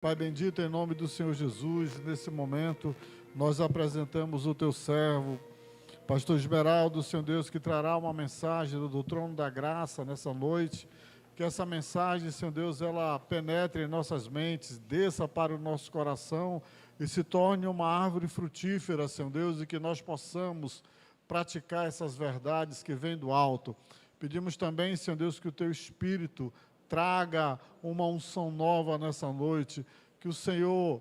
Pai bendito, em nome do Senhor Jesus, nesse momento nós apresentamos o teu servo, pastor Esmeraldo, Senhor Deus, que trará uma mensagem do trono da graça nessa noite. Que essa mensagem, Senhor Deus, ela penetre em nossas mentes, desça para o nosso coração e se torne uma árvore frutífera, Senhor Deus, e que nós possamos praticar essas verdades que vêm do alto. Pedimos também, Senhor Deus, que o teu Espírito traga uma unção nova nessa noite, que o Senhor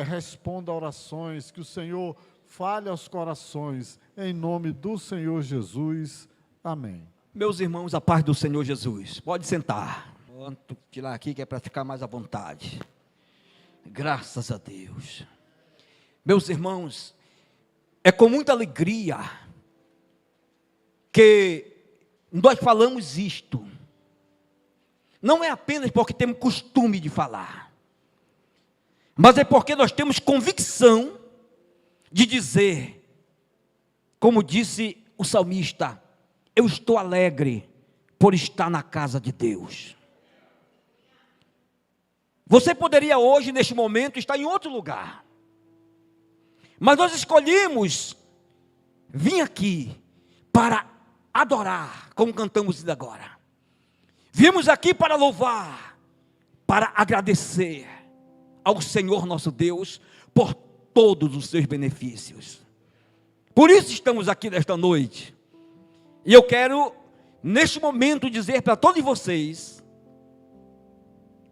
responda a orações, que o Senhor fale aos corações, em nome do Senhor Jesus. Amém. Meus irmãos, a paz do Senhor Jesus. Pode sentar. Vou tirar aqui que é para ficar mais à vontade. Graças a Deus. Meus irmãos, é com muita alegria que nós falamos isto. Não é apenas porque temos costume de falar, mas é porque nós temos convicção de dizer, como disse o salmista: eu estou alegre por estar na casa de Deus. Você poderia hoje, neste momento, estar em outro lugar, mas nós escolhemos vir aqui para adorar, como cantamos agora. Viemos aqui para louvar, para agradecer ao Senhor nosso Deus por todos os seus benefícios. Por isso estamos aqui nesta noite. E eu quero, neste momento, dizer para todos vocês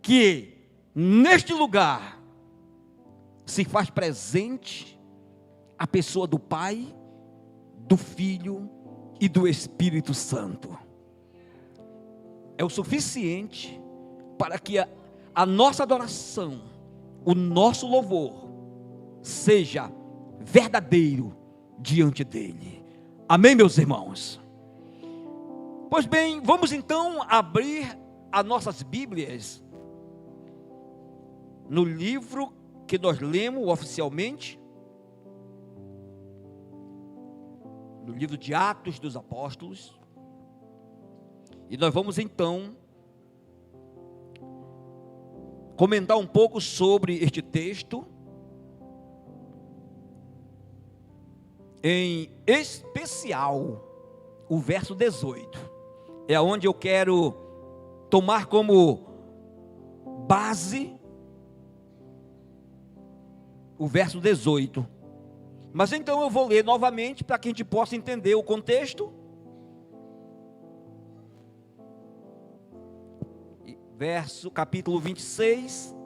que neste lugar se faz presente a pessoa do Pai, do Filho e do Espírito Santo. É o suficiente para que a nossa adoração, o nosso louvor, seja verdadeiro diante dEle. Amém, meus irmãos? Pois bem, vamos então abrir as nossas Bíblias no livro que nós lemos oficialmente, no livro de Atos dos Apóstolos. E nós vamos então comentar um pouco sobre este texto, em especial o verso 18. É onde eu quero tomar como base o verso 18. Mas então eu vou ler novamente para que a gente possa entender o contexto. Capítulo 26,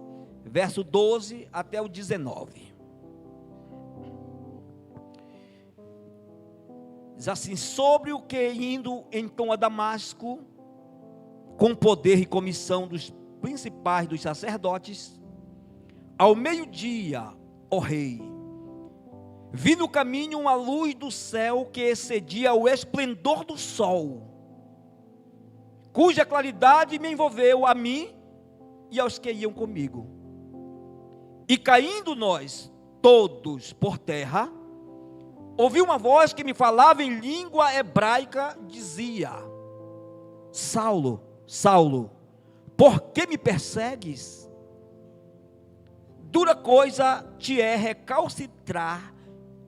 verso 12 até o 19. Diz assim: sobre o que, indo então a Damasco, com poder e comissão dos principais dos sacerdotes, ao meio-dia, ó rei, vi no caminho uma luz do céu que excedia o esplendor do sol, cuja claridade me envolveu a mim e aos que iam comigo. E caindo nós todos por terra, ouvi uma voz que me falava em língua hebraica, dizia: Saulo, Saulo, por que me persegues? Dura coisa te é recalcitrar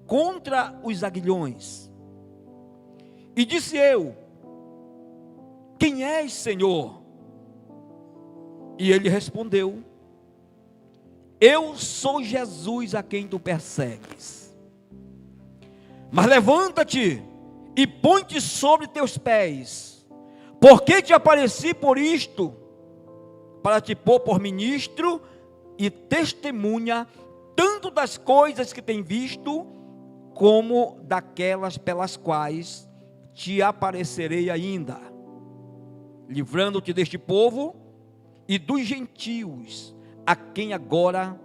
contra os aguilhões. E disse eu: quem és, Senhor? E ele respondeu: eu sou Jesus a quem tu persegues. Mas levanta-te e põe-te sobre teus pés, porque te apareci por isto, para te pôr por ministro e testemunha, tanto das coisas que tem visto, como daquelas pelas quais te aparecerei ainda, livrando-te deste povo e dos gentios, a quem agora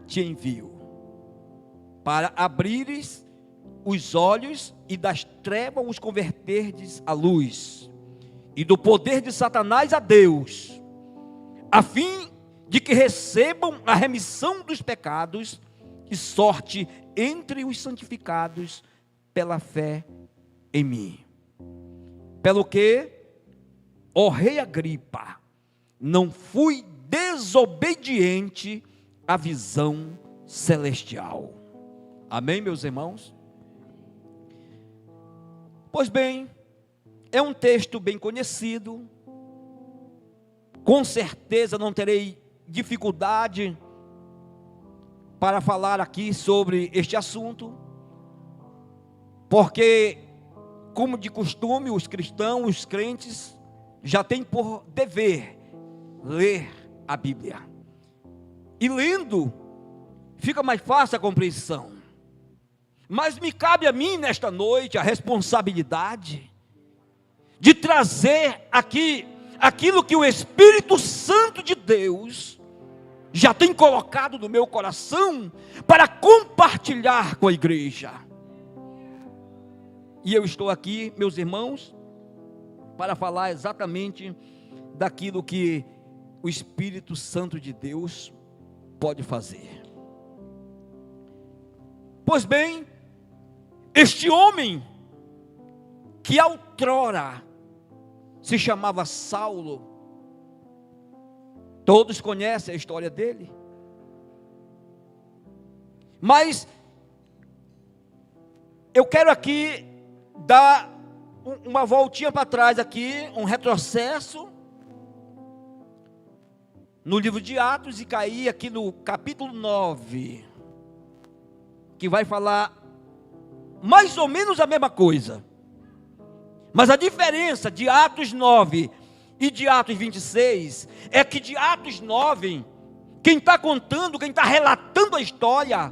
te envio, para abrires os olhos e das trevas os converterdes à luz, e do poder de Satanás a Deus, a fim de que recebam a remissão dos pecados e sorte entre os santificados pela fé em mim. Pelo que, ó rei Agripa, não fui desobediente a visão celestial. Amém, meus irmãos? Pois bem, é um texto bem conhecido, com certeza não terei dificuldade para falar aqui sobre este assunto, porque, como de costume, os cristãos, os crentes, já têm por dever ler a Bíblia. E lendo, fica mais fácil a compreensão. Mas me cabe a mim, nesta noite, a responsabilidade de trazer aqui aquilo que o Espírito Santo de Deus já tem colocado no meu coração para compartilhar com a igreja. E eu estou aqui, meus irmãos, para falar exatamente daquilo que o Espírito Santo de Deus pode fazer. Pois bem, este homem que outrora se chamava Saulo, todos conhecem a história dele, mas eu quero aqui dar uma voltinha para trás aqui, um retrocesso no livro de Atos e cair aqui no capítulo 9, que vai falar mais ou menos a mesma coisa. Mas a diferença de Atos 9 e de Atos 26 é que de Atos 9, quem está contando, quem está relatando a história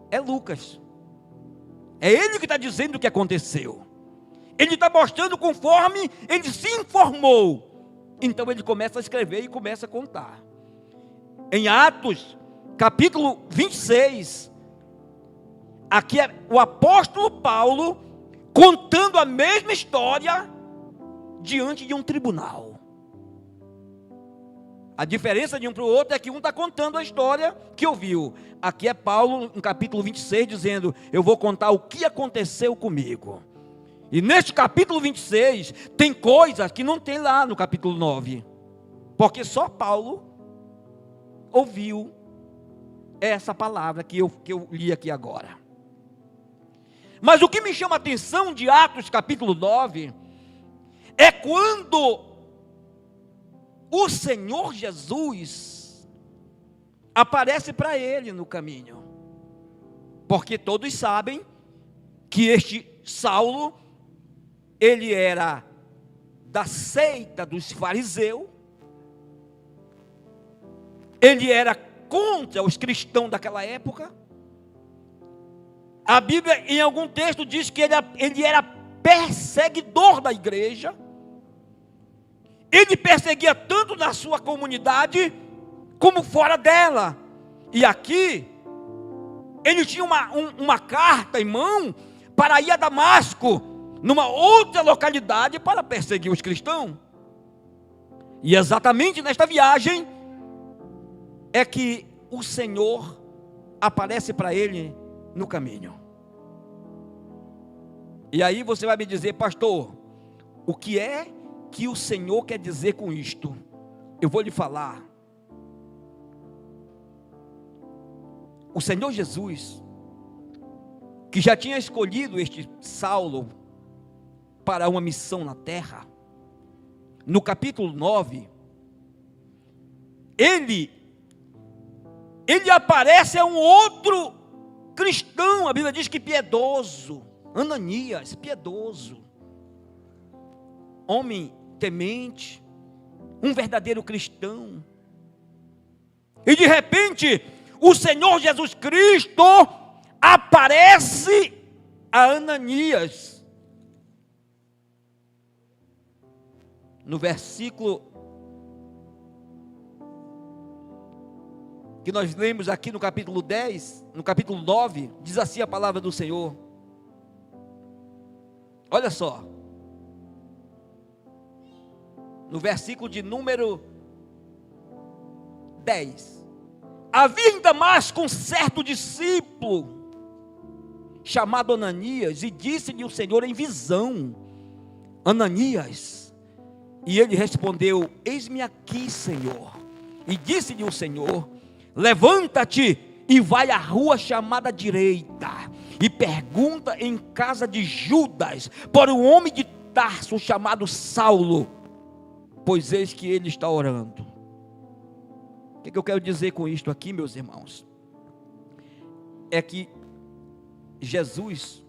é Lucas. É ele que está dizendo o que aconteceu. Ele está mostrando conforme ele se informou. Então ele começa a escrever e começa a contar. Em Atos, capítulo 26, aqui é o apóstolo Paulo contando a mesma história diante de um tribunal. A diferença de um para o outro é que um está contando a história que ouviu. Aqui é Paulo, no capítulo 26, dizendo: eu vou contar o que aconteceu comigo. E neste capítulo 26, tem coisas que não tem lá no capítulo 9. Porque só Paulo ouviu essa palavra que eu li aqui agora. Mas o que me chama a atenção de Atos capítulo 9, é quando o Senhor Jesus aparece para ele no caminho. Porque todos sabem que este Saulo, ele era da seita dos fariseus, ele era contra os cristãos daquela época. A Bíblia, em algum texto, diz que ele era perseguidor da igreja. Ele perseguia tanto na sua comunidade, como fora dela. E aqui, ele tinha uma carta em mão, para ir a Damasco, numa outra localidade, para perseguir os cristãos. E exatamente nesta viagem, é que o Senhor aparece para ele no caminho. E aí você vai me dizer: pastor, o que é que o Senhor quer dizer com isto? Eu vou lhe falar. O Senhor Jesus, que já tinha escolhido este Saulo para uma missão na terra, no capítulo 9, ele aparece a um outro cristão. A Bíblia diz que piedoso, Ananias, piedoso, homem temente, um verdadeiro cristão. E de repente, o Senhor Jesus Cristo aparece a Ananias. No versículo que nós lemos aqui no capítulo 10, no capítulo 9, diz assim a palavra do Senhor. Olha só. No versículo de número 10. Havia em Damasco um certo discípulo, chamado Ananias, e disse-lhe o Senhor em visão: Ananias. E ele respondeu: eis-me aqui, Senhor. E disse-lhe o Senhor: levanta-te e vai à rua chamada direita, e pergunta em casa de Judas, por um homem de Tarso chamado Saulo, pois eis que ele está orando. O que eu quero dizer com isto aqui, meus irmãos? É que Jesus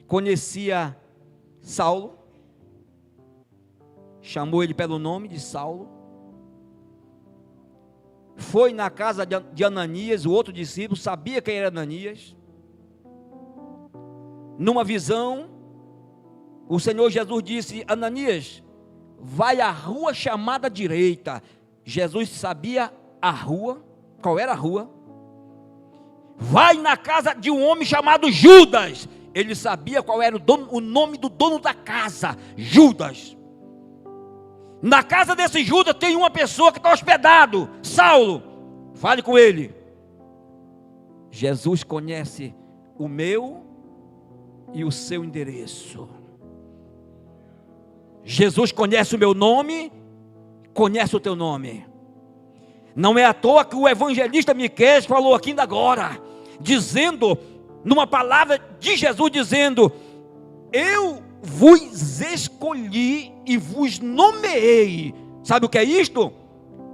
conhecia Saulo, chamou ele pelo nome de Saulo, foi na casa de Ananias, o outro discípulo, sabia quem era Ananias. Numa visão, o Senhor Jesus disse: Ananias, vai à rua chamada direita. Jesus sabia a rua, qual era a rua? Vai na casa de um homem chamado Judas. Ele sabia qual era o nome do dono da casa, Judas. Na casa desse Judas tem uma pessoa que está hospedado, Saulo. Fale com ele. Jesus conhece o meu e o seu endereço. Jesus conhece o meu nome, conhece o teu nome. Não é à toa que o evangelista Miqueias falou aqui ainda agora, dizendo, numa palavra de Jesus, dizendo: eu vos escolhi e vos nomeei. Sabe o que é isto?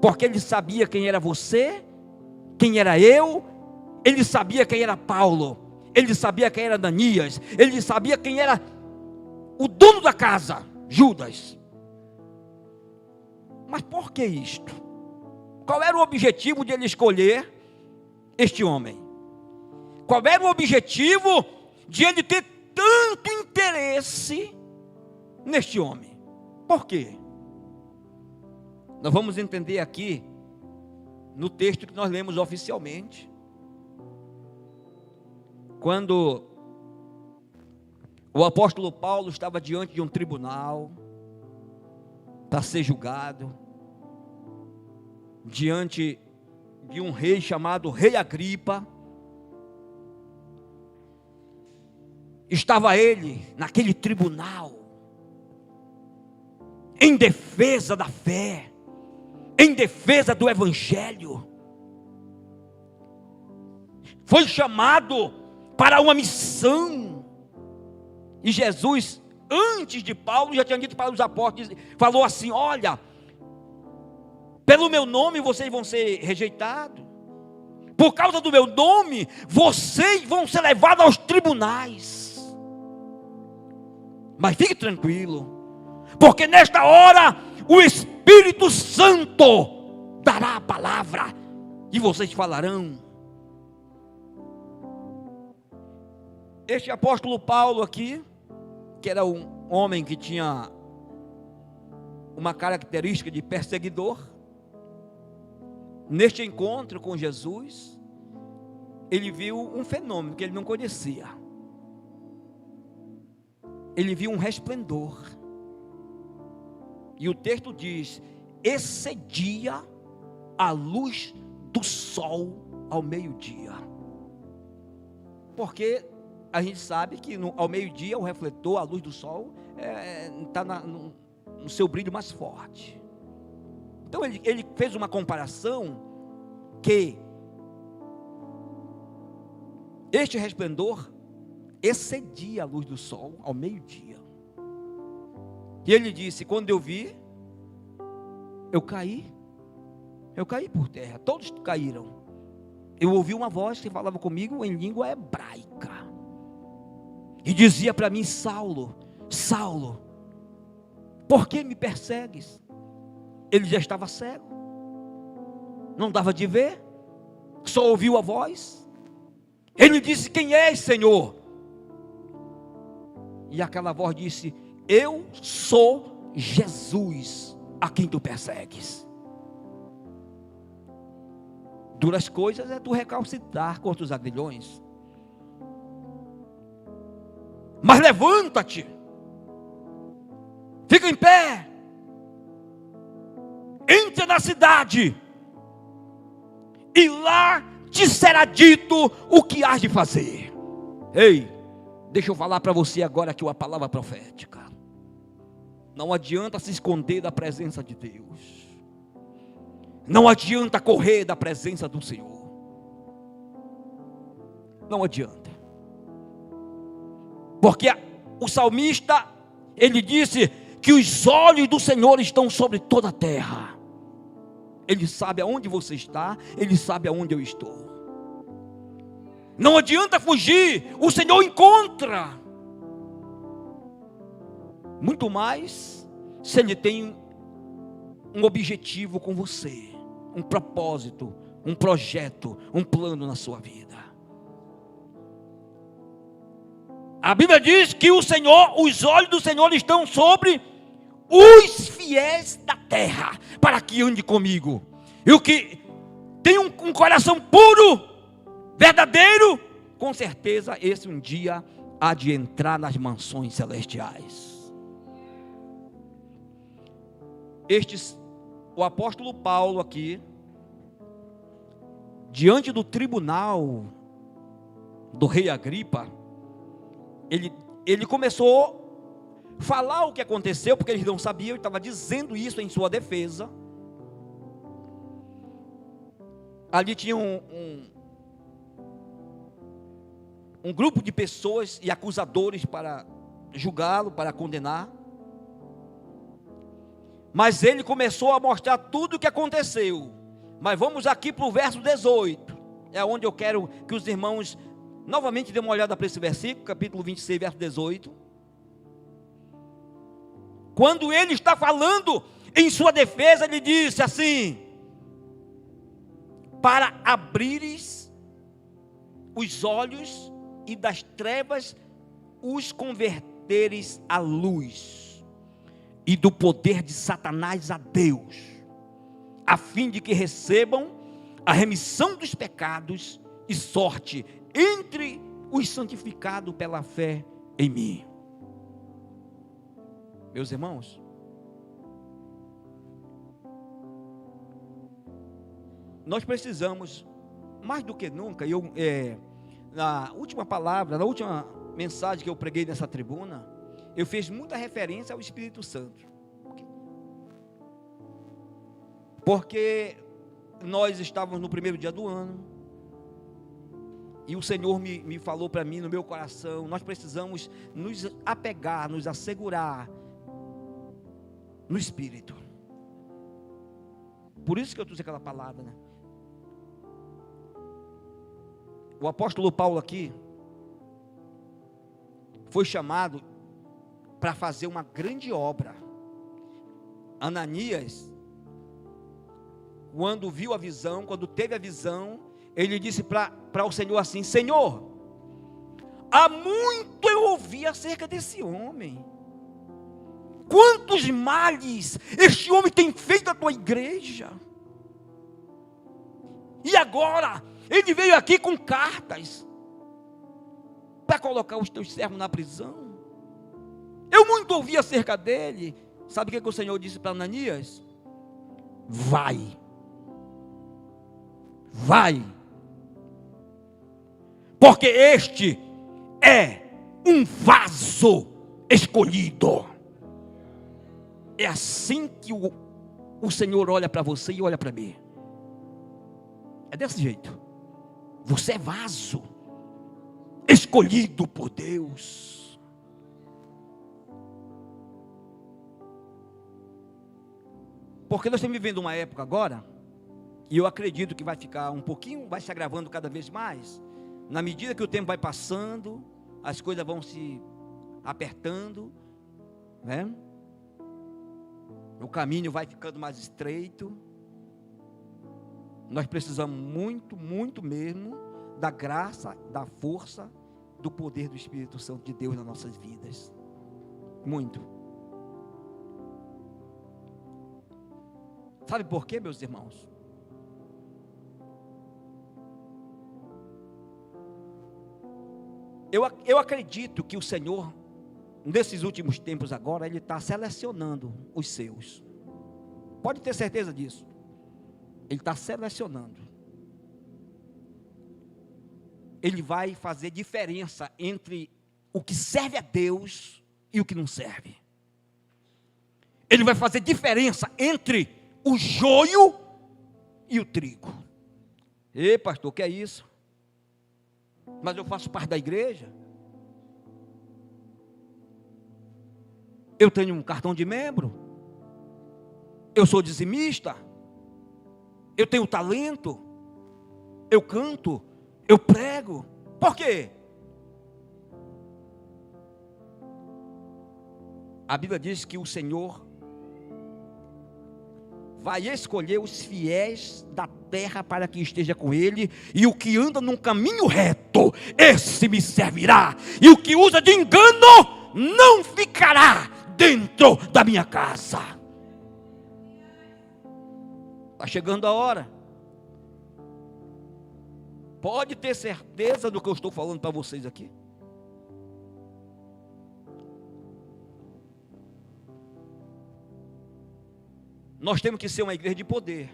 Porque ele sabia quem era você, quem era eu. Ele sabia quem era Paulo, ele sabia quem era Ananias, ele sabia quem era o dono da casa, Judas. Mas por que isto? Qual era o objetivo de ele escolher este homem? Qual era o objetivo de ele ter tanto interesse neste homem? Por quê? Nós vamos entender aqui no texto que nós lemos oficialmente. Quando o apóstolo Paulo estava diante de um tribunal para ser julgado, diante de um rei chamado Rei Agripa, estava ele naquele tribunal, em defesa da fé, em defesa do evangelho. Foi chamado para uma missão. E Jesus, antes de Paulo, já tinha dito para os apóstolos, falou assim: olha, pelo meu nome vocês vão ser rejeitados, por causa do meu nome vocês vão ser levados aos tribunais. Mas fique tranquilo, porque nesta hora o Espírito Santo dará a palavra e vocês falarão. Este apóstolo Paulo aqui, que era um homem que tinha uma característica de perseguidor, neste encontro com Jesus, ele viu um fenômeno que ele não conhecia. Ele viu um resplendor. E o texto diz: excedia a luz do sol ao meio-dia. Porque a gente sabe que ao meio-dia o refletor, a luz do sol, está no seu brilho mais forte. Então ele fez uma comparação que este resplendor excedia a luz do sol ao meio-dia. E ele disse: quando eu vi, eu caí por terra. Todos caíram. Eu ouvi uma voz que falava comigo em língua hebraica e dizia para mim: Saulo, Saulo, por que me persegues? Ele já estava cego, não dava de ver, só ouviu a voz. Ele disse: quem és, Senhor? E aquela voz disse: eu sou Jesus, a quem tu persegues. Duras coisas é tu recalcitrar contra os aguilhões. Mas levanta-te, fica em pé, entra na cidade, e lá te será dito o que hás de fazer. Ei, deixa eu falar para você agora aqui uma palavra profética. Não adianta se esconder da presença de Deus. Não adianta correr da presença do Senhor. Não adianta. Porque o salmista, ele disse que os olhos do Senhor estão sobre toda a terra. Ele sabe aonde você está, Ele sabe aonde eu estou. Não adianta fugir, o Senhor encontra. Muito mais se Ele tem um objetivo com você, um propósito, um projeto, um plano na sua vida. A Bíblia diz que os olhos do Senhor estão sobre os fiéis da terra, para que ande comigo. E o que tem um coração puro, verdadeiro, com certeza esse um dia há de entrar nas mansões celestiais. O apóstolo Paulo aqui, diante do tribunal do rei Agripa, ele começou a falar o que aconteceu, porque eles não sabiam, ele estava dizendo isso em sua defesa. Ali tinha um grupo de pessoas e acusadores para julgá-lo, para condenar. Mas ele começou a mostrar tudo o que aconteceu. Mas vamos aqui para o verso 18. É onde eu quero que os irmãos novamente dêem uma olhada para esse versículo, capítulo 26, verso 18. Quando ele está falando em sua defesa, ele disse assim: para abrires os olhos e das trevas os converteres à luz, e do poder de Satanás a Deus, a fim de que recebam a remissão dos pecados e sorte entre os santificados pela fé em mim. Meus irmãos, nós precisamos, mais do que nunca, na última palavra, na última mensagem que eu preguei nessa tribuna, eu fiz muita referência ao Espírito Santo. Porque nós estávamos no primeiro dia do ano, e o Senhor me falou para mim, no meu coração, nós precisamos nos apegar, nos assegurar no Espírito. Por isso que eu trouxe aquela palavra, né? O apóstolo Paulo aqui foi chamado para fazer uma grande obra. Ananias, quando viu a visão, quando teve a visão, ele disse para o Senhor assim: Senhor, há muito eu ouvi acerca desse homem, quantos males este homem tem feito à tua igreja, e agora ele veio aqui com cartas para colocar os teus servos na prisão. Eu muito ouvi acerca dele. Sabe o que o Senhor disse para Ananias? Vai, porque este é um vaso escolhido. É assim que o Senhor olha para você e olha para mim. É desse jeito. Você é vaso escolhido por Deus. Porque nós estamos vivendo uma época agora, e eu acredito que vai ficar um pouquinho, vai se agravando cada vez mais. Na medida que o tempo vai passando, as coisas vão se apertando, né? O caminho vai ficando mais estreito. Nós precisamos muito, muito mesmo da graça, da força, do poder do Espírito Santo de Deus nas nossas vidas. Muito. Sabe por quê, meus irmãos? Eu acredito que o Senhor, nesses últimos tempos agora, Ele está selecionando os seus. Pode ter certeza disso. Ele está selecionando. Ele vai fazer diferença entre o que serve a Deus e o que não serve. Ele vai fazer diferença entre o joio e o trigo. Ei, pastor, o que é isso? Mas eu faço parte da igreja. Eu tenho um cartão de membro. Eu sou dizimista. Eu tenho talento. Eu canto. Eu prego. Por quê? A Bíblia diz que o Senhor vai escolher os fiéis da terra para que esteja com ele, e o que anda num caminho reto, esse me servirá, e o que usa de engano, não ficará dentro da minha casa. Está chegando a hora. Pode ter certeza do que eu estou falando para vocês aqui. Nós temos que ser uma igreja de poder.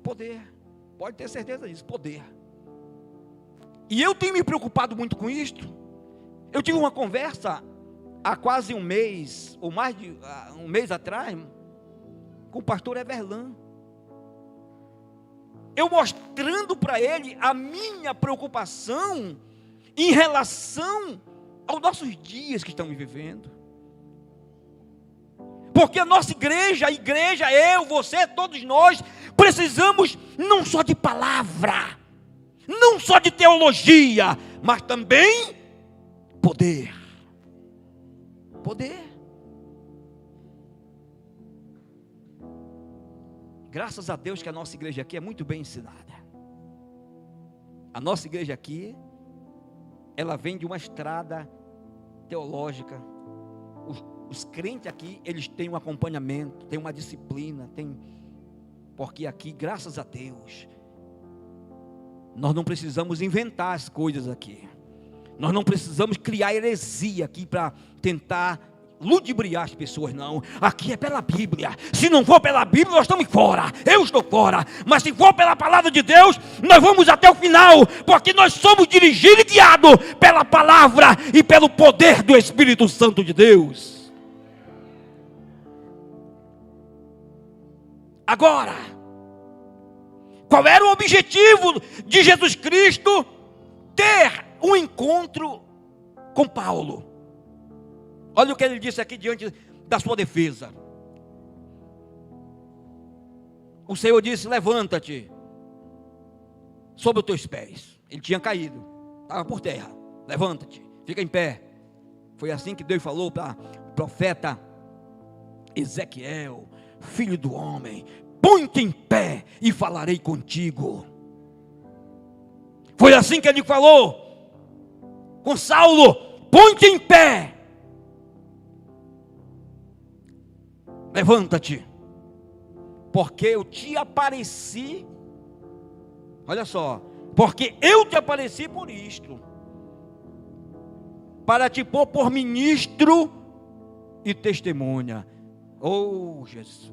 Poder. Pode ter certeza disso, poder. E eu tenho me preocupado muito com isto. Eu tive uma conversa há quase um mês, ou mais de um mês atrás, com o pastor Everlan. Eu mostrando para ele a minha preocupação em relação aos nossos dias que estamos vivendo. Porque a nossa igreja, eu, você, todos nós, precisamos não só de palavra, não só de teologia, mas também poder. Poder. Graças a Deus que a nossa igreja aqui é muito bem ensinada. A nossa igreja aqui, ela vem de uma estrada teológica. Os crentes aqui, eles têm um acompanhamento, têm uma disciplina, porque aqui, graças a Deus, nós não precisamos inventar as coisas aqui. Nós não precisamos criar heresia aqui para tentar ludibriar as pessoas, não. Aqui é pela Bíblia. Se não for pela Bíblia, nós estamos fora. Eu estou fora. Mas se for pela palavra de Deus, nós vamos até o final, porque nós somos dirigidos e guiados pela palavra e pelo poder do Espírito Santo de Deus. Agora, qual era o objetivo de Jesus Cristo ter um encontro com Paulo? Olha o que ele disse aqui diante da sua defesa. O Senhor disse: levanta-te sobre os teus pés. Ele tinha caído, estava por terra. Levanta-te, fica em pé. Foi assim que Deus falou para o profeta Ezequiel: filho do homem, põe-te em pé e falarei contigo. Foi assim que ele falou com Saulo: põe-te em pé, levanta-te, porque eu te apareci. Olha só, porque eu te apareci por isto, para te pôr por ministro e testemunha. Oh, Jesus.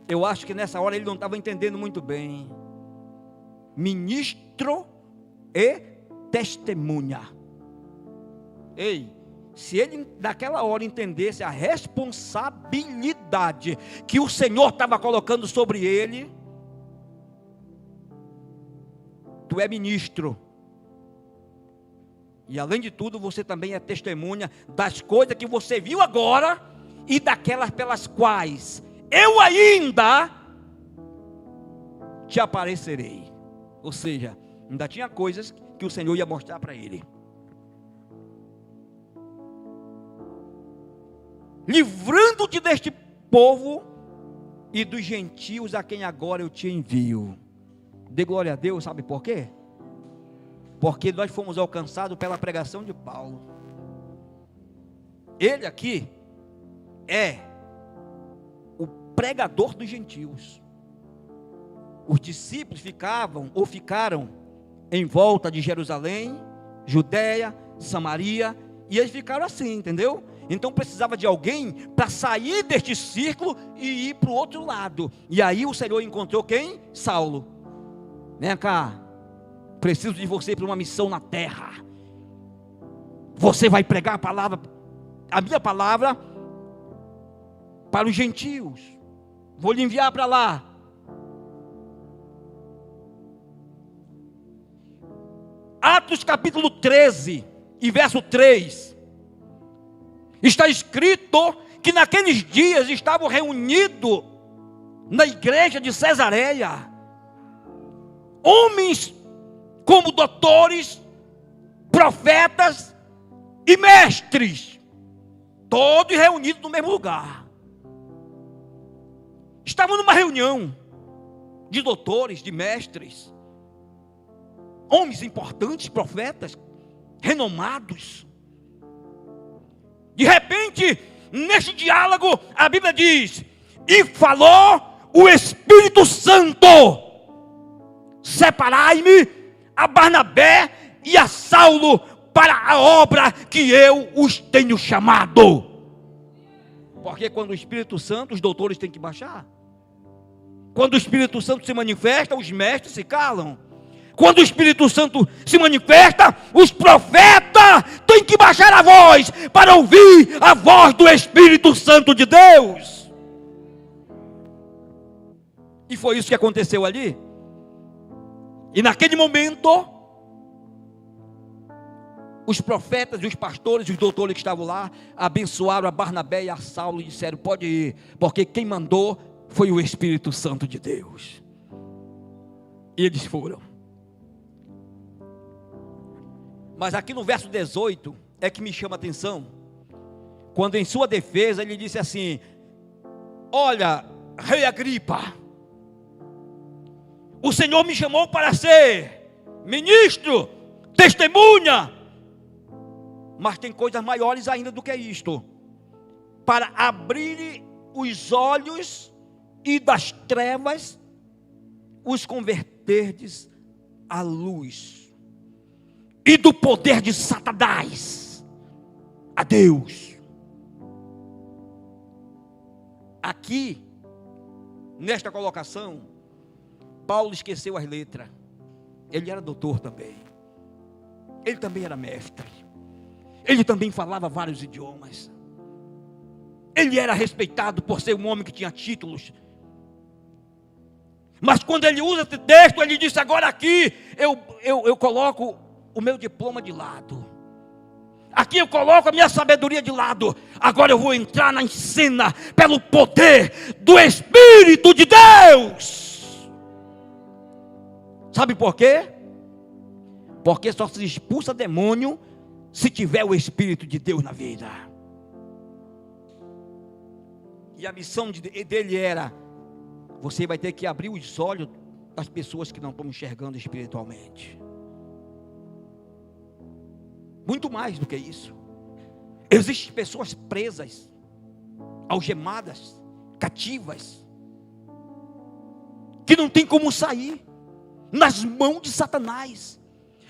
Eu acho que nessa hora ele não estava entendendo muito bem. Ministro e testemunha. Ei, se ele naquela hora entendesse a responsabilidade que o Senhor estava colocando sobre ele: tu é ministro, e além de tudo você também é testemunha das coisas que você viu agora e daquelas pelas quais eu ainda te aparecerei. Ou seja, ainda tinha coisas que o Senhor ia mostrar para ele. Livrando-te deste povo e dos gentios a quem agora eu te envio. Dê glória a Deus, sabe por quê? Porque nós fomos alcançados pela pregação de Paulo. Ele aqui é o pregador dos gentios. Os discípulos ficaram em volta de Jerusalém, Judeia, Samaria, e eles ficaram assim, entendeu? Então precisava de alguém para sair deste círculo e ir para o outro lado. E aí o Senhor encontrou quem? Saulo. Vem cá, preciso de você para uma missão na terra. Você vai pregar a palavra, a minha palavra, para os gentios. Vou lhe enviar para lá. Atos capítulo 13 e verso 3. Está escrito que naqueles dias estavam reunidos na igreja de Cesareia homens como doutores, profetas e mestres, todos reunidos no mesmo lugar. Estavam numa reunião de doutores, de mestres, homens importantes, profetas, renomados. De repente, neste diálogo, a Bíblia diz: e falou o Espírito Santo: separai-me a Barnabé e a Saulo para a obra que eu os tenho chamado. Porque quando o Espírito Santo, os doutores têm que baixar. Quando o Espírito Santo se manifesta, os mestres se calam. Quando o Espírito Santo se manifesta, os profetas têm que baixar a voz para ouvir a voz do Espírito Santo de Deus. E foi isso que aconteceu ali. E naquele momento, os profetas e os pastores e os doutores que estavam lá abençoaram a Barnabé e a Saulo e disseram: pode ir, porque quem mandou foi o Espírito Santo de Deus. E eles foram. Mas aqui no verso 18 é que me chama a atenção, quando em sua defesa ele disse assim: olha, rei Agripa, o Senhor me chamou para ser ministro, testemunha, mas tem coisas maiores ainda do que isto, para abrir os olhos e das trevas os converterdes à luz, e do poder de Satanás a Deus. Aqui, nesta colocação, Paulo esqueceu as letras. Ele era doutor também. Ele também era mestre. Ele também falava vários idiomas. Ele era respeitado por ser um homem que tinha títulos. Mas quando ele usa esse texto, ele disse: agora aqui eu coloco o meu diploma de lado. Aqui eu coloco a minha sabedoria de lado. Agora eu vou entrar na cena pelo poder do Espírito de Deus. Sabe por quê? Porque só se expulsa demônio se tiver o Espírito de Deus na vida. E a missão dele era: você vai ter que abrir os olhos das pessoas que não estão enxergando espiritualmente. Muito mais do que isso. Existem pessoas presas, algemadas, cativas, que não tem como sair, nas mãos de Satanás.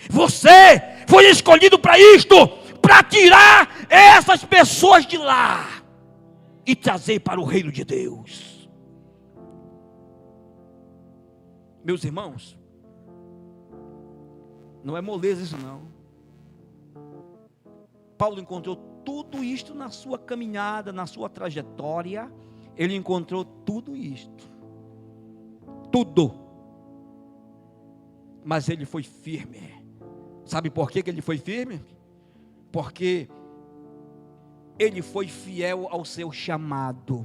Você foi escolhido para isto, para tirar essas pessoas de lá e trazer para o reino de Deus. Meus irmãos, não é moleza isso não. Paulo encontrou tudo isto na sua caminhada, na sua trajetória. Ele encontrou tudo isto. Tudo. Mas ele foi firme. Sabe por que ele foi firme? Porque ele foi fiel ao seu chamado.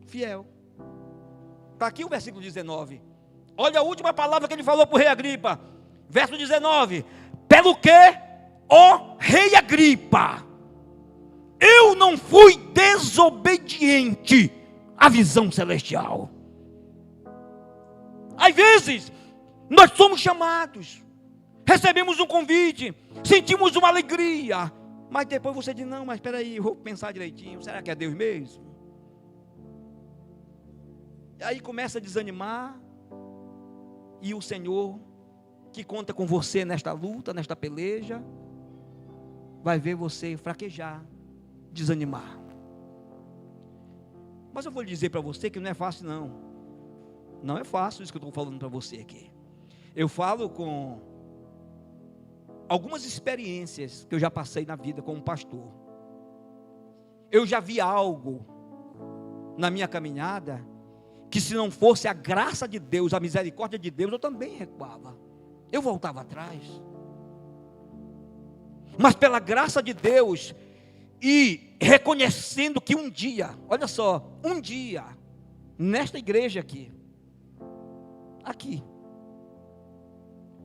Fiel. Está aqui o versículo 19. Olha a última palavra que ele falou para o rei Agripa. Verso 19. Pelo que, ó rei Agripa, eu não fui desobediente à visão celestial. Às vezes, nós somos chamados, recebemos um convite, sentimos uma alegria, mas depois você diz: não, mas espera aí, eu vou pensar direitinho, será que é Deus mesmo? E aí começa a desanimar, e o Senhor, que conta com você nesta luta, nesta peleja, vai ver você fraquejar, desanimar. Mas eu vou lhe dizer para você que não é fácil não. Não é fácil isso que eu estou falando para você aqui. Eu falo com algumas experiências que eu já passei na vida como pastor. Eu já vi algo na minha caminhada, que se não fosse a graça de Deus, a misericórdia de Deus, eu também recuava, eu voltava atrás. Mas pela graça de Deus, e reconhecendo que um dia, olha só, um dia, nesta igreja aqui,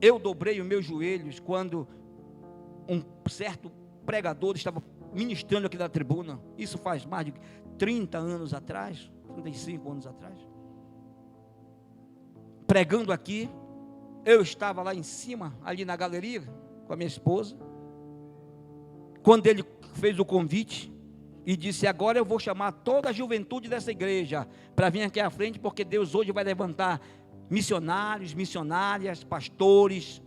eu dobrei os meus joelhos quando um certo pregador estava ministrando aqui na tribuna. Isso faz mais de 30 anos atrás, 35 anos atrás. Pregando aqui, eu estava lá em cima, ali na galeria, com a minha esposa. Quando ele fez o convite e disse: agora eu vou chamar toda a juventude dessa igreja para vir aqui à frente, porque Deus hoje vai levantar missionários, missionárias, pastores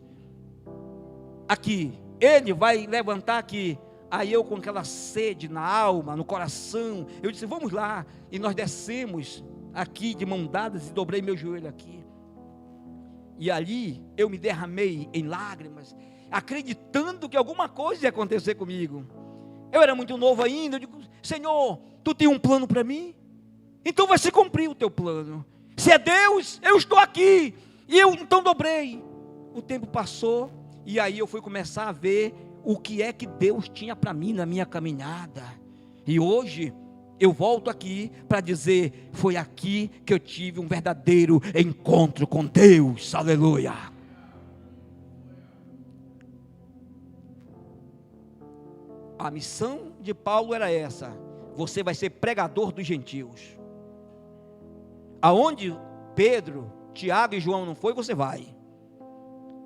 aqui, Ele vai levantar aqui. Aí eu, com aquela sede na alma, no coração, eu disse: vamos lá. E nós descemos aqui de mão dadas e dobrei meu joelho aqui. E ali eu me derramei em lágrimas, acreditando que alguma coisa ia acontecer comigo. Eu era muito novo ainda. Eu digo: Senhor, Tu tem um plano para mim? Então vai se cumprir o Teu plano. Se é Deus, eu estou aqui. E eu então dobrei. O tempo passou, e aí eu fui começar a ver o que é que Deus tinha para mim na minha caminhada. E hoje eu volto aqui para dizer: foi aqui que eu tive um verdadeiro encontro com Deus. Aleluia. A missão de Paulo era essa: você vai ser pregador dos gentios. Aonde Pedro, Tiago e João não foi, você vai.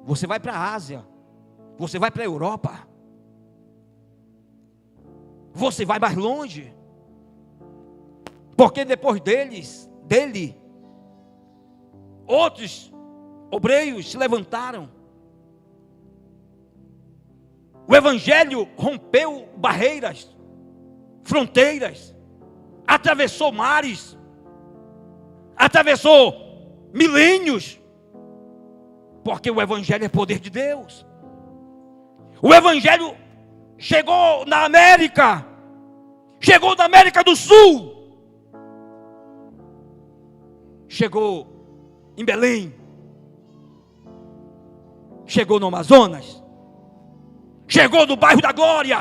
Você vai para a Ásia, você vai para a Europa, você vai mais longe, porque depois dele, outros obreiros se levantaram. O evangelho rompeu barreiras, fronteiras, atravessou mares, atravessou milênios, porque o evangelho é poder de Deus. O evangelho chegou na América, chegou na América do Sul, chegou em Belém, chegou no Amazonas, chegou no bairro da Glória,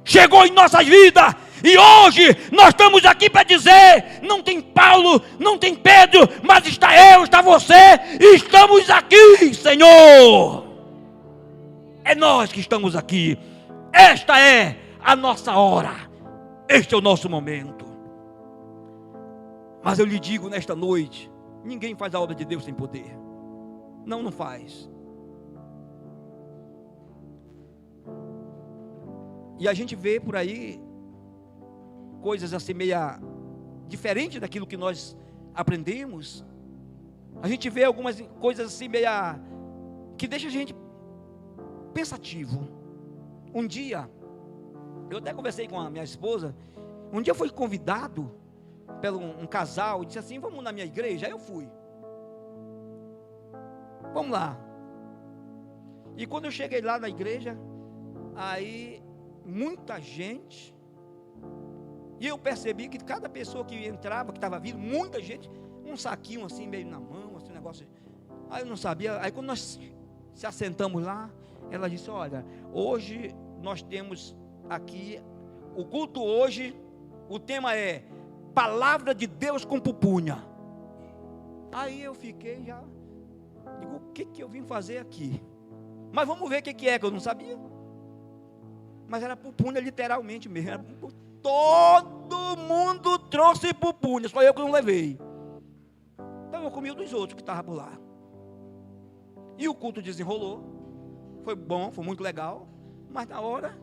chegou em nossas vidas. E hoje nós estamos aqui para dizer: não tem Paulo, não tem Pedro, mas está eu, está você, e estamos aqui, Senhor. É nós que estamos aqui. Esta é a nossa hora, este é o nosso momento. Mas eu lhe digo nesta noite: ninguém faz a obra de Deus sem poder. Não faz. E a gente vê por aí coisas assim meia diferente daquilo que nós aprendemos. A gente vê algumas coisas assim meia que deixa a gente pensativo. Um dia, eu até conversei com a minha esposa. Um dia eu fui convidado pelo um casal e disse assim: vamos na minha igreja. Aí eu fui. Vamos lá. E quando eu cheguei lá na igreja, aí muita gente. E eu percebi que cada pessoa que entrava, que estava vindo, muita gente, um saquinho assim, meio na mão, assim, um negócio. Aí eu não sabia. Aí quando nós se assentamos lá, ela disse: olha, hoje nós temos aqui, o culto hoje, o tema é Palavra de Deus com pupunha. Aí eu fiquei já, digo: o que eu vim fazer aqui? Mas vamos ver o que é, que eu não sabia. Mas era pupunha literalmente mesmo, era todo mundo trouxe pupunha, só eu que não levei. Então eu comi o dos outros que estavam por lá. E o culto desenrolou. Foi bom, foi muito legal. Mas na hora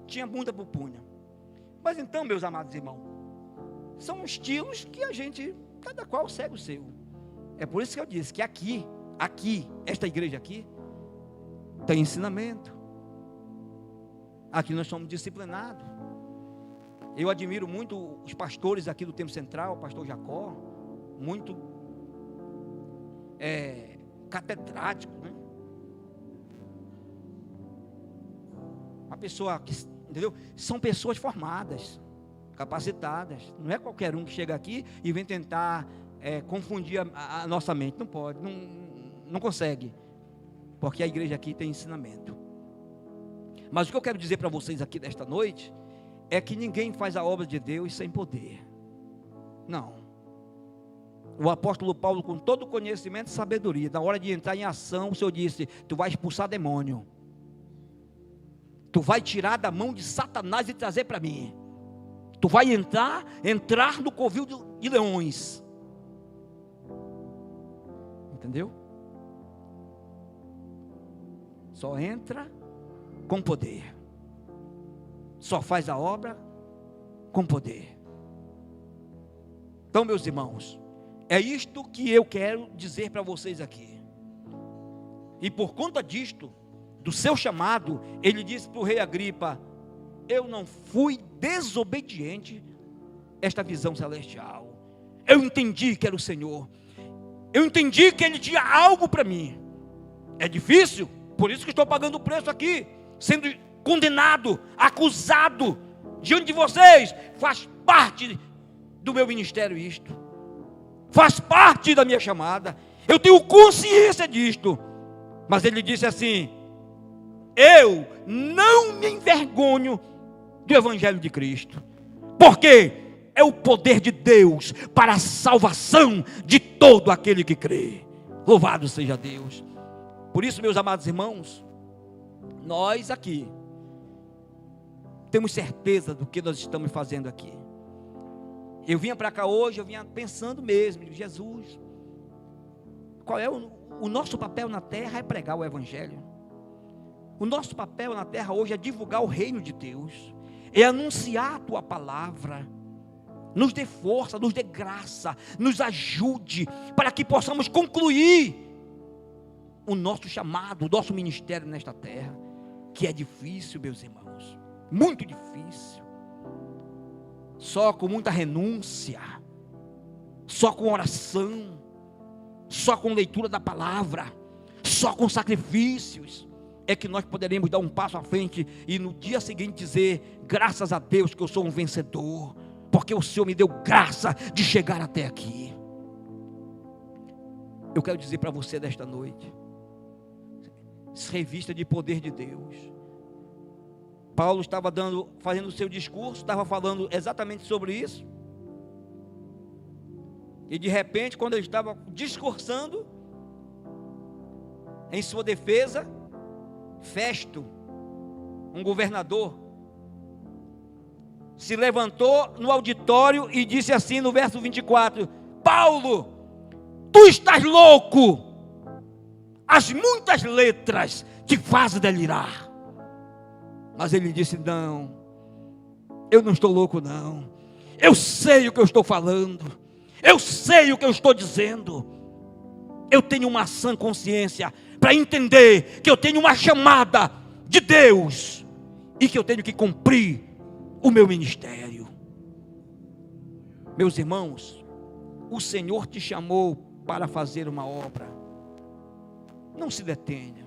tinha muita pupunha. Mas então, meus amados irmãos, são estilos que a gente, cada qual segue o seu. É por isso que eu disse que aqui, esta igreja aqui, tem ensinamento. Aqui nós somos disciplinados. Eu admiro muito os pastores aqui do Templo Central, o pastor Jacó, muito catedrático, né? Uma pessoa que, entendeu? São pessoas formadas, capacitadas. Não é qualquer um que chega aqui e vem tentar confundir a nossa mente. Não pode, não consegue. Porque a igreja aqui tem ensinamento. Mas o que eu quero dizer para vocês aqui nesta noite é que ninguém faz a obra de Deus sem poder. Não. O apóstolo Paulo, com todo conhecimento e sabedoria, na hora de entrar em ação, o Senhor disse: tu vai expulsar demônio. Tu vai tirar da mão de Satanás e trazer para mim. Tu vai entrar no covil de leões. Entendeu? Só entra com poder. Só faz a obra com poder. Então, meus irmãos, é isto que eu quero dizer para vocês aqui. E por conta disto, do seu chamado, ele disse para o rei Agripa: eu não fui desobediente a esta visão celestial. Eu entendi que era o Senhor. Eu entendi que Ele tinha algo para mim. É difícil, por isso que estou pagando o preço aqui, sendo condenado, acusado diante de vocês. Faz parte do meu ministério isto. Faz parte da minha chamada. Eu tenho consciência disto. Mas ele disse assim: eu não me envergonho do Evangelho de Cristo. Porque é o poder de Deus para a salvação de todo aquele que crê. Louvado seja Deus. Por isso, meus amados irmãos, nós aqui temos certeza do que nós estamos fazendo aqui. Eu vinha para cá hoje, eu vinha pensando mesmo: Jesus, qual é o nosso papel na terra? É pregar o Evangelho. O nosso papel na terra hoje é divulgar o reino de Deus, é anunciar a tua palavra. Nos dê força, nos dê graça, nos ajude para que possamos concluir o nosso chamado, o nosso ministério nesta terra, que é difícil, meus irmãos, muito difícil. Só com muita renúncia, só com oração, só com leitura da palavra, só com sacrifícios, é que nós poderemos dar um passo à frente e no dia seguinte dizer: graças a Deus que eu sou um vencedor, porque o Senhor me deu graça de chegar até aqui. Eu quero dizer para você desta noite, se revista de poder de Deus. Paulo estava fazendo o seu discurso, estava falando exatamente sobre isso. E de repente, quando ele estava discursando em sua defesa, Festo, um governador, se levantou no auditório e disse assim no verso 24: Paulo, tu estás louco, as muitas letras te fazem delirar. Mas ele disse: não, eu não estou louco não, eu sei o que eu estou falando, eu sei o que eu estou dizendo, eu tenho uma sã consciência para entender que eu tenho uma chamada de Deus e que eu tenho que cumprir o meu ministério. Meus irmãos, o Senhor te chamou para fazer uma obra. Não se detenha,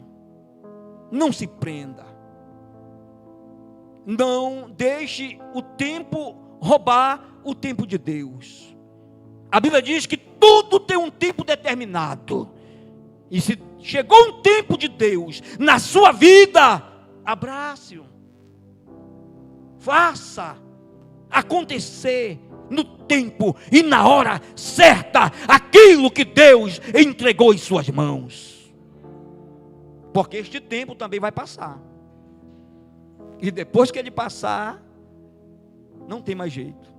não se prenda, não deixe o tempo roubar o tempo de Deus. A Bíblia diz que tudo tem um tempo determinado, e se chegou um tempo de Deus na sua vida, abrace-o, faça acontecer no tempo e na hora certa aquilo que Deus entregou em suas mãos, porque este tempo também vai passar, e depois que ele passar, não tem mais jeito.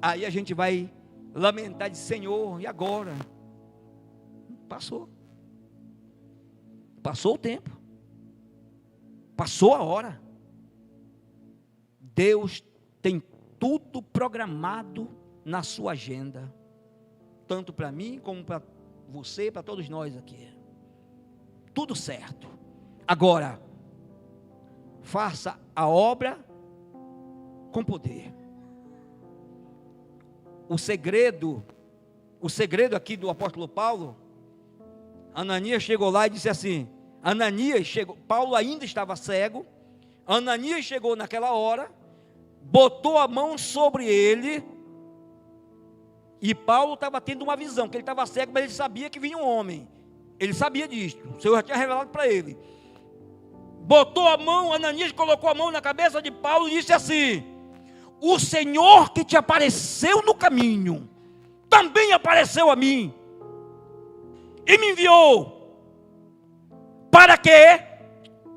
Aí a gente vai lamentar de: Senhor, e agora? Passou o tempo, passou a hora. Deus tem tudo programado na sua agenda, tanto para mim como para você, para todos nós aqui, tudo certo. Agora, faça a obra com poder. O segredo aqui do apóstolo Paulo, Ananias chegou lá e disse assim, Paulo ainda estava cego, Ananias chegou naquela hora, botou a mão sobre ele, e Paulo estava tendo uma visão, que ele estava cego, mas ele sabia que vinha um homem, ele sabia disso, o Senhor já tinha revelado para ele. Botou a mão, Ananias colocou a mão na cabeça de Paulo e disse assim: o Senhor que te apareceu no caminho, também apareceu a mim, e me enviou, para que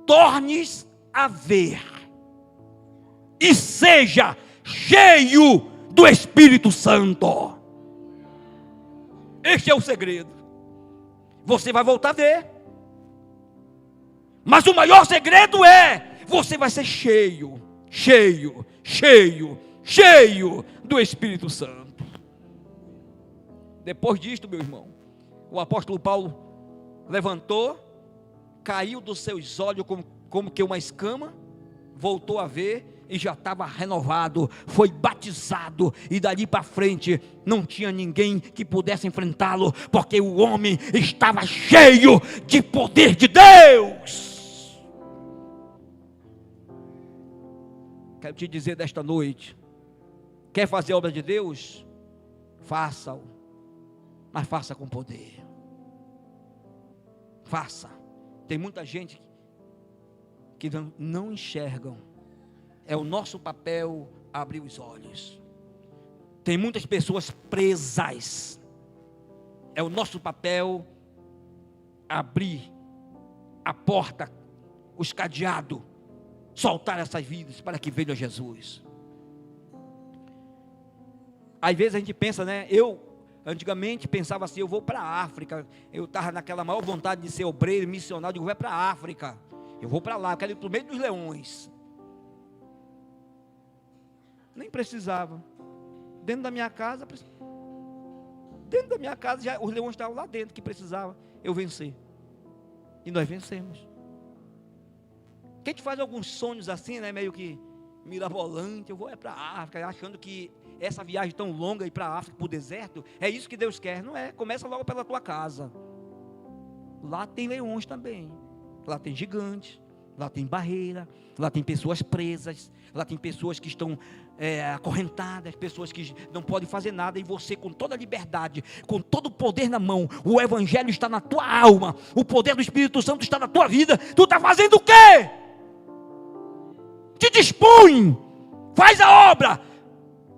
tornes a ver, e seja cheio do Espírito Santo. Este é o segredo. Você vai voltar a ver, mas o maior segredo é: você vai ser cheio do Espírito Santo. Depois disto, meu irmão, o apóstolo Paulo levantou, caiu dos seus olhos como que uma escama, voltou a ver e já estava renovado, foi batizado, e dali para frente não tinha ninguém que pudesse enfrentá-lo, porque o homem estava cheio de poder de Deus. Quero te dizer desta noite: quer fazer a obra de Deus? Faça-o, mas faça com poder. Faça. Tem muita gente que não enxergam. É o nosso papel abrir os olhos. Tem muitas pessoas presas. É o nosso papel abrir a porta, os cadeados, soltar essas vidas para que venham a Jesus. Às vezes a gente pensa, né? Eu antigamente pensava assim: eu vou para a África. Eu estava naquela maior vontade de ser obreiro, missionário. Eu vou para a África. Eu vou para lá, eu quero ir para o meio dos leões. Nem precisava. Dentro da minha casa já os leões estavam lá dentro, que precisava eu vencer. E nós vencemos. Quem te faz alguns sonhos assim, né, meio que mirabolante: eu vou para a África, achando que essa viagem tão longa, ir para a África, para o deserto, é isso que Deus quer. Não é, começa logo pela tua casa. Lá tem leões também, lá tem gigantes, lá tem barreira, lá tem pessoas presas, lá tem pessoas que estão acorrentadas, pessoas que não podem fazer nada, e você, com toda a liberdade, com todo o poder na mão, o Evangelho está na tua alma, o poder do Espírito Santo está na tua vida. Tu está fazendo o quê? Te dispõe, faz a obra,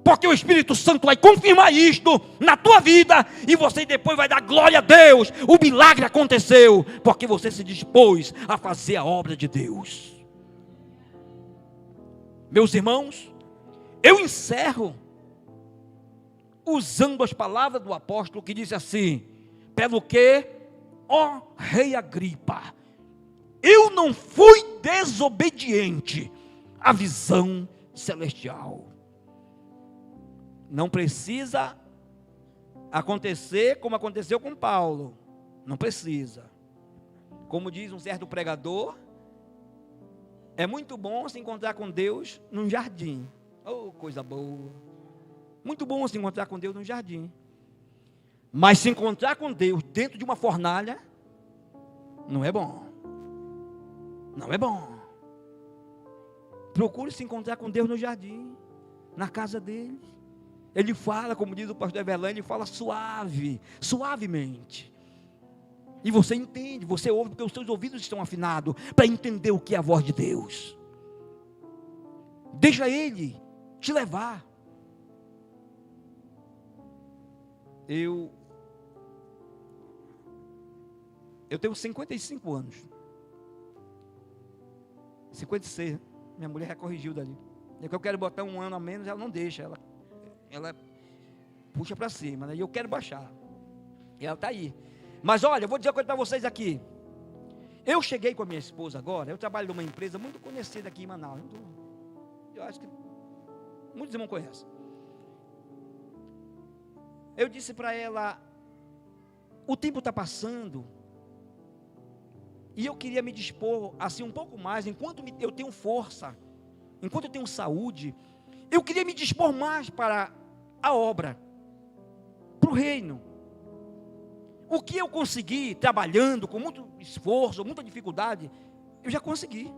porque o Espírito Santo vai confirmar isto na tua vida, e você depois vai dar glória a Deus. O milagre aconteceu, porque você se dispôs a fazer a obra de Deus. Meus irmãos, eu encerro usando as palavras do apóstolo, que disse assim: pelo que, ó rei Agripa, eu não fui desobediente à visão celestial. Não precisa acontecer como aconteceu com Paulo. Não precisa. Como diz um certo pregador, é muito bom se encontrar com Deus num jardim. Oh, coisa boa. Muito bom se encontrar com Deus num jardim. Mas se encontrar com Deus dentro de uma fornalha, não é bom. Não é bom. Procure se encontrar com Deus no jardim, na casa dele. Ele fala, como diz o pastor Everlane, ele fala suavemente. E você entende, você ouve, porque os seus ouvidos estão afinados para entender o que é a voz de Deus. Deixa Ele te levar. Eu tenho 55 anos. 56, minha mulher já corrigiu dali. É que eu quero botar um ano a menos, ela não deixa, ela puxa para cima, né? E eu quero baixar. E ela está aí. Mas olha, eu vou dizer uma coisa para vocês aqui. Eu cheguei com a minha esposa agora, eu trabalho numa empresa muito conhecida aqui em Manaus. Eu acho que muitos irmãos conhecem. Eu disse para ela: o tempo está passando, e eu queria me dispor assim um pouco mais, enquanto eu tenho força, enquanto eu tenho saúde, eu queria me dispor mais para a obra, para o reino. O que eu consegui trabalhando com muito esforço, muita dificuldade, eu já consegui.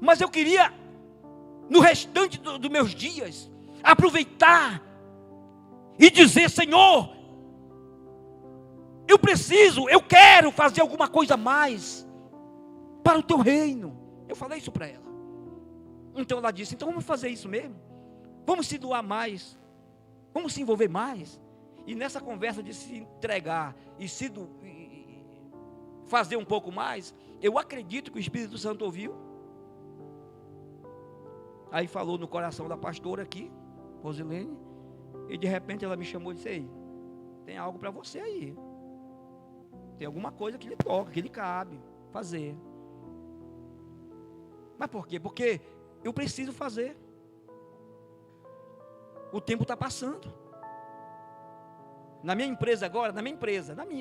Mas eu queria, no restante dos meus dias, aproveitar e dizer: Senhor, eu quero fazer alguma coisa a mais para o teu reino. Eu falei isso para ela. Então ela disse: então vamos fazer isso mesmo, vamos se doar mais, vamos se envolver mais. E nessa conversa de se entregar e fazer um pouco mais, eu acredito que o Espírito Santo ouviu. Aí falou no coração da pastora aqui, Rosilene, e de repente ela me chamou e disse: ei, tem algo para você aí, tem alguma coisa que lhe toca, que lhe cabe fazer. Mas por quê? Porque eu preciso fazer. O tempo está passando. Na minha empresa agora,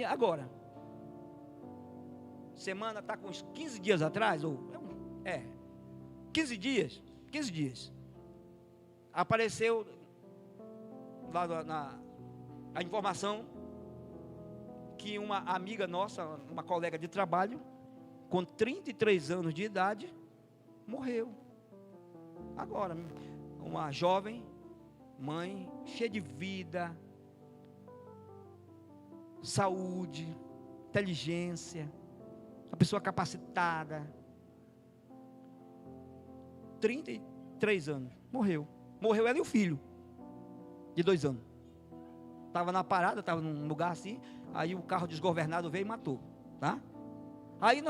agora. Semana está com uns 15 dias atrás, 15 dias. Apareceu lá a informação que uma amiga nossa, uma colega de trabalho, com 33 anos de idade, morreu. Agora, uma jovem mãe, cheia de vida, saúde, inteligência, uma pessoa capacitada, 33 anos, morreu ela e o filho, de 2 anos, estava na parada, estava num lugar assim, aí o carro desgovernado veio e matou, tá? Aí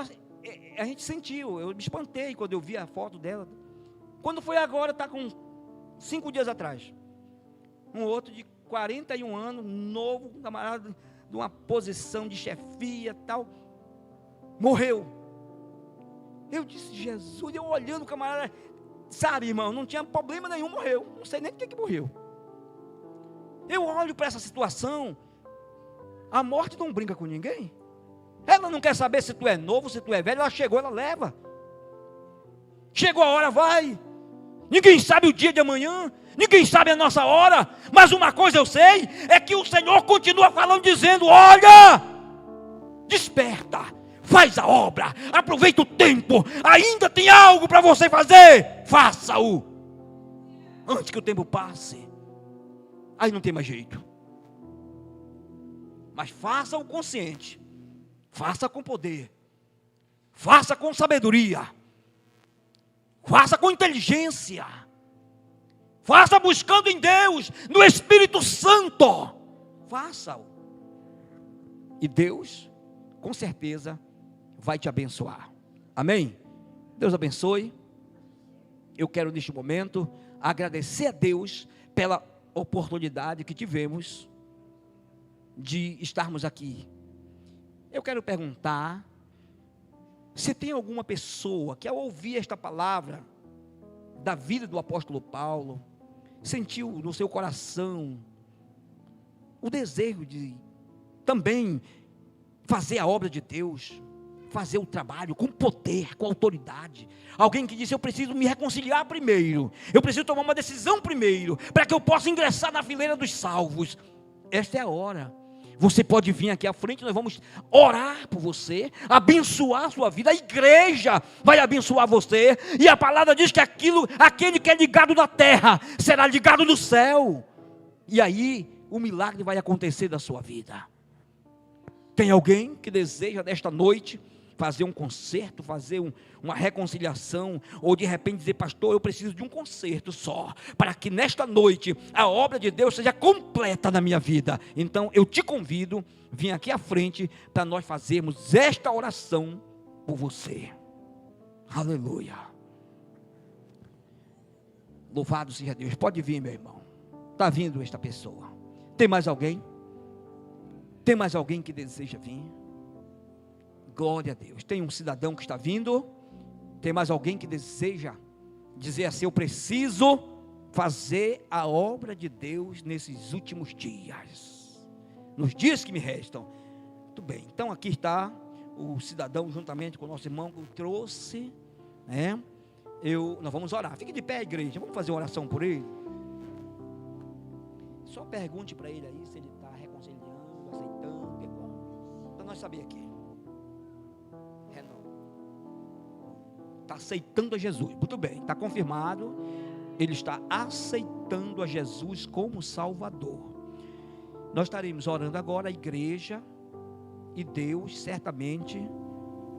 a gente sentiu, eu me espantei quando eu vi a foto dela. Quando foi agora, está com 5 dias atrás, um outro de 41 anos, novo, camarada, de uma posição de chefia, tal, morreu. Eu disse: Jesus, eu olhando o camarada, sabe, irmão, não tinha problema nenhum, morreu, não sei nem do que morreu. Eu olho para essa situação, a morte não brinca com ninguém, ela não quer saber se tu é novo, se tu é velho, ela chegou, ela leva, chegou a hora, vai, ninguém sabe o dia de amanhã, ninguém sabe a nossa hora, mas uma coisa eu sei, é que o Senhor continua falando, dizendo: olha, desperta, faz a obra, aproveita o tempo, ainda tem algo para você fazer, faça-o, antes que o tempo passe, aí não tem mais jeito. Mas faça-o consciente, faça com poder, faça com sabedoria, faça com inteligência, faça buscando em Deus, no Espírito Santo, faça-o, e Deus, com certeza, vai te abençoar, amém? Deus abençoe. Eu quero neste momento agradecer a Deus pela oportunidade que tivemos de estarmos aqui. Eu quero perguntar se tem alguma pessoa que, ao ouvir esta palavra da vida do apóstolo Paulo, sentiu no seu coração o desejo de também fazer a obra de Deus, fazer o trabalho com poder, com autoridade. Alguém que disse: eu preciso me reconciliar primeiro, eu preciso tomar uma decisão primeiro, para que eu possa ingressar na fileira dos salvos. Esta é a hora. Você pode vir aqui à frente, nós vamos orar por você, abençoar a sua vida, a igreja vai abençoar você, e a palavra diz que aquele que é ligado na terra, será ligado no céu, e aí o milagre vai acontecer da sua vida. Tem alguém que deseja nesta noite fazer um concerto, fazer uma reconciliação, ou de repente dizer: pastor, eu preciso de um concerto só, para que nesta noite a obra de Deus seja completa na minha vida? Então eu te convido, vim aqui à frente, para nós fazermos esta oração por você. Aleluia. Louvado seja Deus. Pode vir, meu irmão. Está vindo esta pessoa. Tem mais alguém? Tem mais alguém que deseja vir? Glória a Deus. Tem um cidadão que está vindo. Tem mais alguém que deseja dizer assim: eu preciso fazer a obra de Deus nesses últimos dias, nos dias que me restam. Muito bem, então aqui está o cidadão juntamente com o nosso irmão que trouxe, né? Nós vamos orar. Fique de pé, igreja, vamos fazer uma oração por ele. Só pergunte para ele aí se ele está reconciliando, aceitando, perdoando, para nós saber aqui. está aceitando a Jesus. Muito bem, está confirmado. Ele está aceitando a Jesus como Salvador. Nós estaremos orando agora, a igreja, e Deus certamente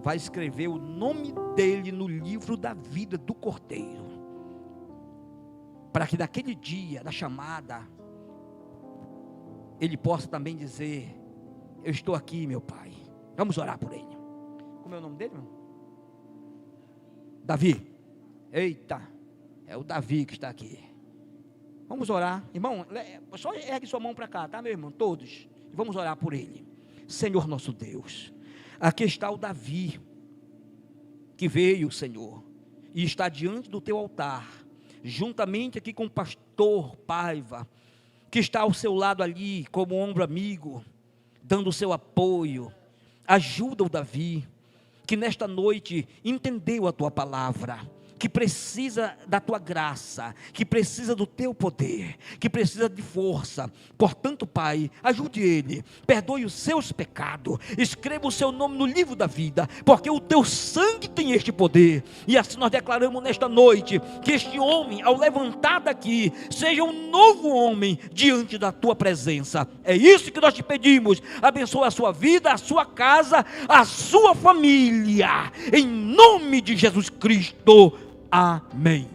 vai escrever o nome dele no livro da vida do Cordeiro, para que naquele dia da chamada ele possa também dizer: eu estou aqui, meu Pai. Vamos orar por ele. Como é o nome dele, irmão? Davi. Eita, é o Davi que está aqui. Vamos orar, irmão. Só ergue sua mão para cá, tá, meu irmão? Todos. E vamos orar por ele. Senhor nosso Deus, aqui está o Davi, que veio, Senhor, e está diante do teu altar, juntamente aqui com o pastor Paiva, que está ao seu lado ali, como ombro amigo, dando o seu apoio. Ajuda o Davi, que nesta noite entendeu a tua palavra, que precisa da tua graça, que precisa do teu poder, que precisa de força. Portanto, Pai, ajude ele, perdoe os seus pecados, escreva o seu nome no livro da vida, porque o teu sangue tem este poder. E assim nós declaramos nesta noite, que este homem, ao levantar daqui, seja um novo homem diante da tua presença. É isso que nós te pedimos. Abençoa a sua vida, a sua casa, a sua família, em nome de Jesus Cristo. Amém.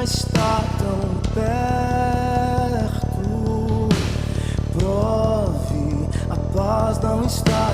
Está tão perto, prove, a paz não está